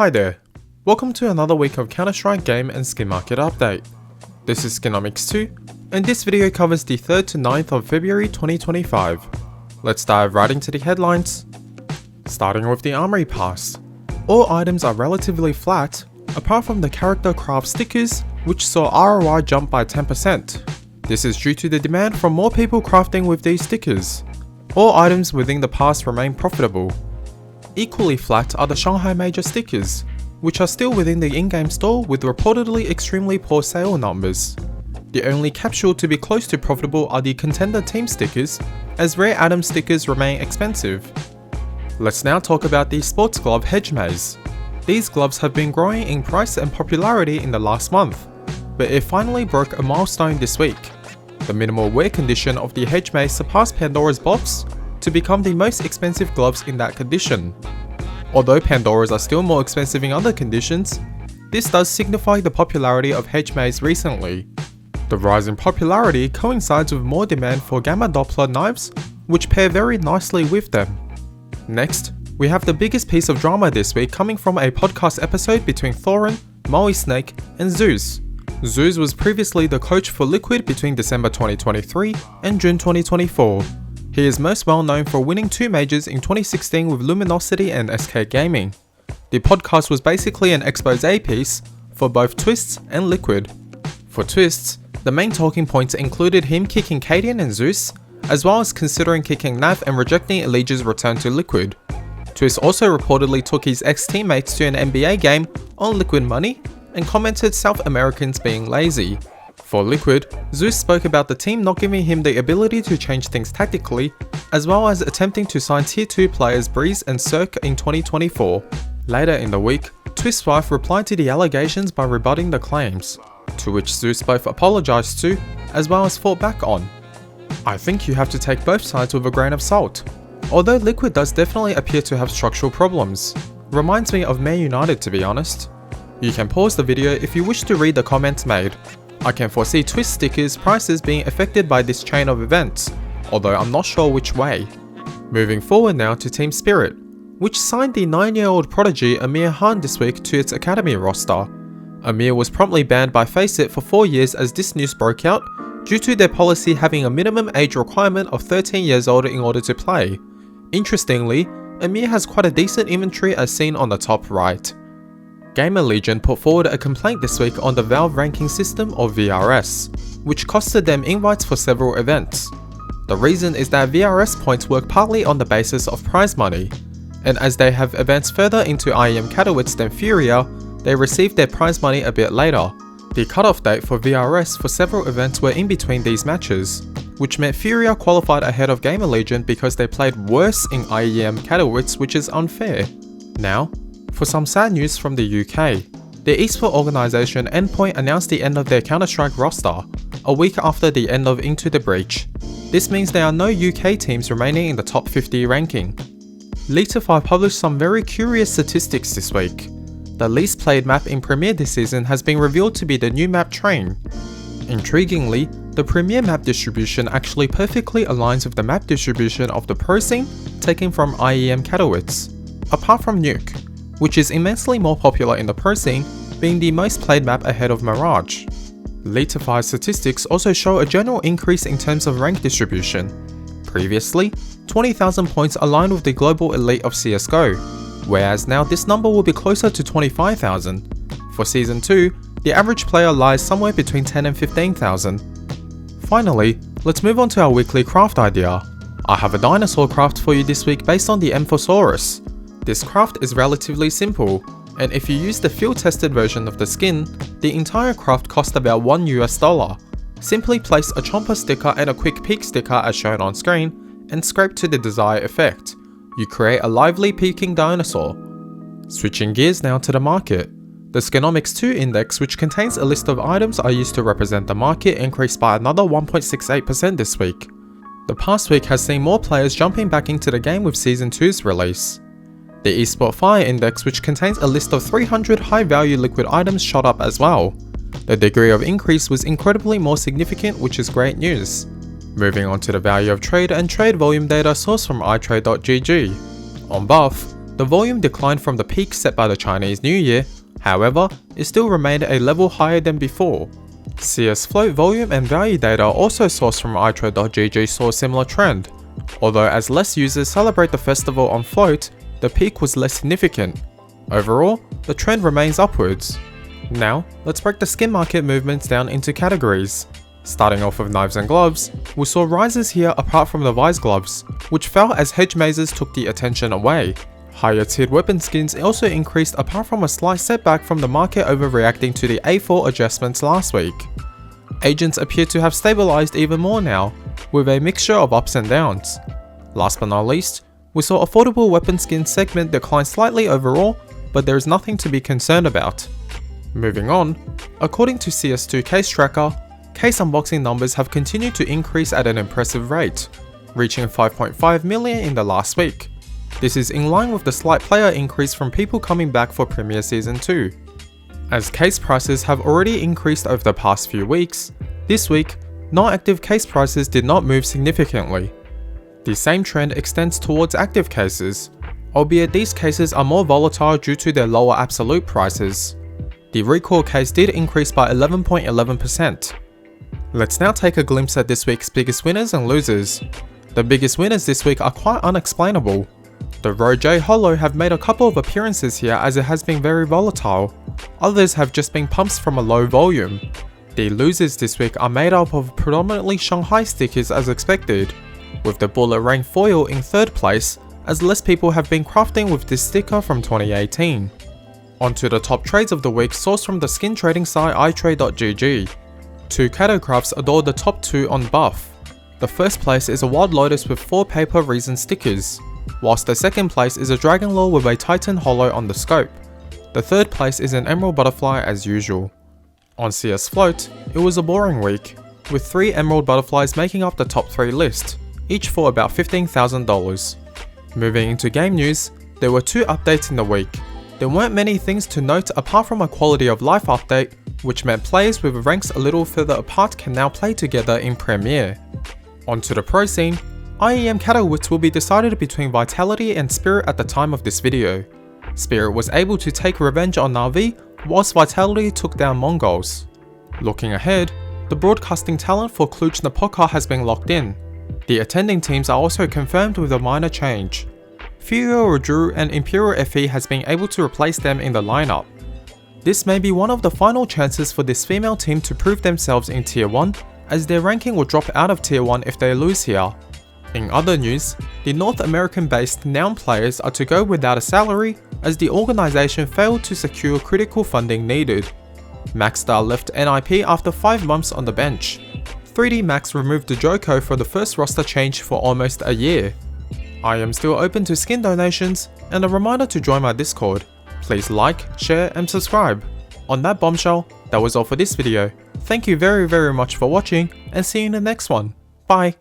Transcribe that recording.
Hi there, welcome to another week of Counter-Strike game and skin market update. This is SkinomiCS2, and this video covers the 3rd to 9th of February 2025. Let's dive right into the headlines. Starting with the Armory Pass. All items are relatively flat, apart from the character craft stickers, which saw ROI jump by 10%. This is due to the demand from more people crafting with these stickers. All items within the pass remain profitable. Equally flat are the Shanghai Major stickers, which are still within the in-game store with reportedly extremely poor sale numbers. The only capsule to be close to profitable are the Contender Team stickers, as rare Atom stickers remain expensive. Let's now talk about the sports glove Hedge Maze. These gloves have been growing in price and popularity in the last month, but it finally broke a milestone this week. The minimal wear condition of the Hedge Maze surpassed Pandora's box to become the most expensive gloves in that condition. Although Pandora's are still more expensive in other conditions, this does signify the popularity of Hedge Maze recently. The rise in popularity coincides with more demand for Gamma Doppler knives, which pair very nicely with them. Next, we have the biggest piece of drama this week coming from a podcast episode between Thorin, Moe Snake, and Zeus. Zeus was previously the coach for Liquid between December 2023 and June 2024. He is most well known for winning 2 majors in 2016 with Luminosity and SK Gaming. The podcast was basically an expose piece for both Twists and Liquid. For Twists, the main talking points included him kicking Cadian and Zeus, as well as considering kicking Nav and rejecting Elige's return to Liquid. Twist also reportedly took his ex-teammates to an NBA game on Liquid money and commented South Americans being lazy. For Liquid, Zeus spoke about the team not giving him the ability to change things tactically, as well as attempting to sign Tier 2 players Breeze and Cirque in 2024. Later in the week, Twist's wife replied to the allegations by rebutting the claims, to which Zeus both apologized to, as well as fought back on. I think you have to take both sides with a grain of salt. Although Liquid does definitely appear to have structural problems. Reminds me of Man United, to be honest. You can pause the video if you wish to read the comments made. I can foresee Twist stickers prices being affected by this chain of events, although I'm not sure which way. Moving forward now to Team Spirit, which signed the 9-year-old prodigy Amir Khan this week to its academy roster. Amir was promptly banned by FACEIT for 4 years as this news broke out, due to their policy having a minimum age requirement of 13 years old in order to play. Interestingly, Amir has quite a decent inventory as seen on the top right. Gamer Legion put forward a complaint this week on the Valve ranking system, or VRS, which costed them invites for several events. The reason is that VRS points work partly on the basis of prize money, and as they have advanced further into IEM Katowice than Furia, they received their prize money a bit later. The cutoff date for VRS for several events were in between these matches, which meant Furia qualified ahead of Gamer Legion because they played worse in IEM Katowice, which is unfair. Now, for some sad news from the UK, the esports organisation Endpoint announced the end of their Counter-Strike roster, a week after the end of Into the Breach. This means there are no UK teams remaining in the top 50 ranking. Leetify published some very curious statistics this week. The least played map in Premier this season has been revealed to be the new map Train. Intriguingly, the Premier map distribution actually perfectly aligns with the map distribution of the pro scene taken from IEM Katowice, apart from Nuke, which is immensely more popular in the pro scene, being the most played map ahead of Mirage. Leetify's statistics also show a general increase in terms of rank distribution. Previously, 20,000 points aligned with the global elite of CSGO, whereas now this number will be closer to 25,000. For Season 2, the average player lies somewhere between 10 and 15,000. Finally, let's move on to our weekly craft idea. I have a dinosaur craft for you this week based on the Amphosaurus. This craft is relatively simple, and if you use the field-tested version of the skin, the entire craft costs about $1. Simply place a chomper sticker and a quick peek sticker as shown on screen, and scrape to the desired effect. You create a lively peeking dinosaur. Switching gears now to the market. The SkinomiCS2 Index, which contains a list of items I used to represent the market, increased by another 1.68% this week. The past week has seen more players jumping back into the game with Season 2's release. The eSports Fire Index, which contains a list of 300 high-value liquid items, shot up as well. The degree of increase was incredibly more significant, which is great news. Moving on to the value of trade and trade volume data sourced from itrade.gg. On buff, the The volume declined from the peak set by the Chinese New Year, however, it still remained a level higher than before. CS float volume and value data also sourced from iTrade.gg saw a similar trend, although as less users celebrate the festival on float, the peak was less significant. Overall, the trend remains upwards. Now, let's break the skin market movements down into categories. Starting off with knives and gloves, we saw rises here apart from the Vise gloves, which fell as Hedge mazes took the attention away. Higher tiered weapon skins also increased apart from a slight setback from the market overreacting to the A4 adjustments last week. Agents appear to have stabilized even more now, with a mixture of ups and downs. Last but not least, we saw affordable weapon skin segment decline slightly overall, but there is nothing to be concerned about. Moving on, according to CS2 case tracker, case unboxing numbers have continued to increase at an impressive rate, reaching 5.5 million in the last week. This is in line with the slight player increase from people coming back for Premier Season 2. As case prices have already increased over the past few weeks, this week, non-active case prices did not move significantly. The same trend extends towards active cases, albeit these cases are more volatile due to their lower absolute prices. The recoil case did increase by 11.11%. Let's now take a glimpse at this week's biggest winners and losers. The biggest winners this week are quite unexplainable. The Rode J Holo have made a couple of appearances here as it has been very volatile. Others have just been pumps from a low volume. The losers this week are made up of predominantly Shanghai stickers as expected, with the Bullet Rain foil in third place as less people have been crafting with this sticker from 2018. Onto the top trades of the week sourced from the skin trading site iTrade.gg. Two Kato crafts adore the top two on buff. The first place is a Wild Lotus with 4 paper resin stickers, whilst the second place is a Dragon Lore with a Titan Holo on the scope. The third place is an Emerald Butterfly as usual. On CS Float, it was a boring week, with 3 Emerald Butterflies making up the top 3 list, each for about $15,000. Moving into game news, there were 2 updates in the week. There weren't many things to note apart from a quality of life update, which meant players with ranks a little further apart can now play together in Premier. Onto the pro scene, IEM Katowice will be decided between Vitality and Spirit at the time of this video. Spirit was able to take revenge on Na'Vi, whilst Vitality took down Mongols. Looking ahead, the broadcasting talent for Cluj-Napoca has been locked in. The attending teams are also confirmed with a minor change. Furio Raju and Imperial FE has been able to replace them in the lineup. This may be one of the final chances for this female team to prove themselves in Tier 1, as their ranking will drop out of Tier 1 if they lose here. In other news, the North American-based Noun players are to go without a salary as the organisation failed to secure critical funding needed. Maxstar left NIP after 5 months on the bench. 3D Max removed the Joko for the first roster change for almost a year. I am still open to skin donations, and a reminder to join my Discord. Please like, share and subscribe. On that bombshell, that was all for this video. Thank you very much for watching and see you in the next one. Bye.